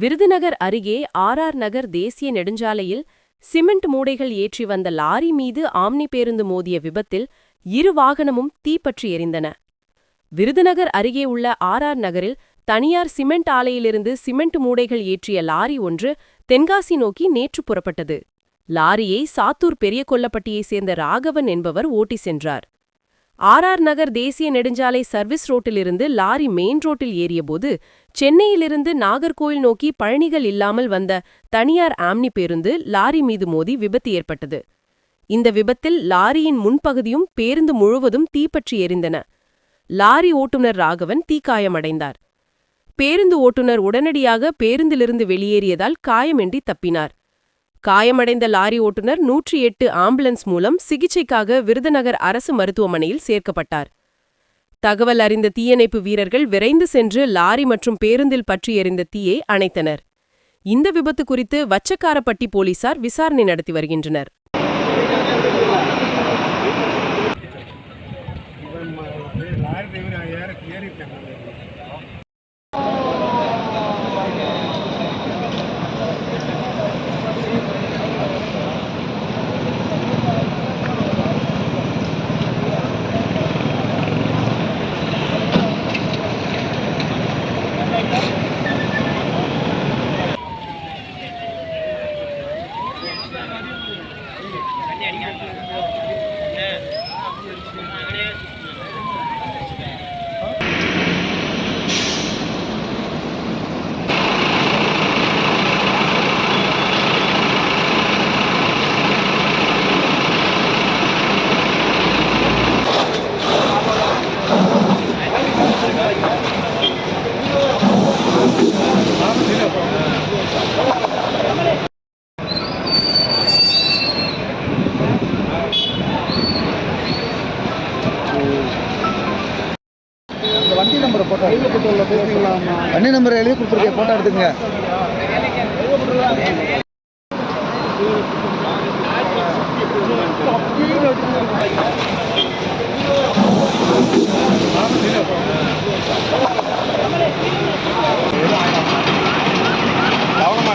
விருதுநகர் அருகே நகர் தேசிய நெடுஞ்சாலையில் சிமெண்ட் மூடைகள் ஏற்றி வந்த லாரி மீது ஆம்னி பேருந்து மோதிய விபத்தில் 2 வாகனமும் தீப்பற்றி எரிந்தன. விருதுநகர் அருகே உள்ள நகரில் தனியார் சிமெண்ட் ஆலையிலிருந்து சிமெண்ட் மூடைகள் ஏற்றிய லாரி ஒன்று தென்காசி நோக்கி நேற்று புறப்பட்டது. லாரியை சாத்தூர் பெரிய கொல்லப்பட்டியைச் சேர்ந்த ராகவன் என்பவர் ஓட்டி சென்றார். நகர் தேசிய நெடுஞ்சாலை சர்வீஸ் ரோட்டிலிருந்து லாரி மெயின் ரோட்டில் ஏறியபோது சென்னையிலிருந்து நாகர்கோயில் நோக்கி பயணிகள் இல்லாமல் வந்த தனியார் ஆம்னி பேருந்து லாரி மீது மோதி விபத்து ஏற்பட்டது. இந்த விபத்தில் லாரியின் முன்பகுதியும் பேருந்து முழுவதும் தீப்பற்றி எரிந்தன. லாரி ஓட்டுநர் ராகவன் தீக்காயமடைந்தார். பேருந்து ஓட்டுநர் உடனடியாக பேருந்திலிருந்து வெளியேறியதால் காயமின்றி தப்பினார். காயமடைந்த லாரி ஓட்டுநர் 108 ஆம்புலன்ஸ் மூலம் சிகிச்சைக்காக விருதுநகர் அரசு மருத்துவமனையில் சேர்க்கப்பட்டார். தகவல் அறிந்த தீயணைப்பு வீரர்கள் விரைந்து சென்று லாரி மற்றும் பேருந்தில் பற்றி எரிந்த தீயை அணைத்தனர். இந்த விபத்து குறித்து வச்சக்காரப்பட்டி போலீசார் விசாரணை நடத்தி வருகின்றனர். வண்டி நம்பரை போட்டோ வண்டி நம்பரை எழுதி கொடுத்துருக்கேன், போட்டோ எடுத்துங்க. கவனமா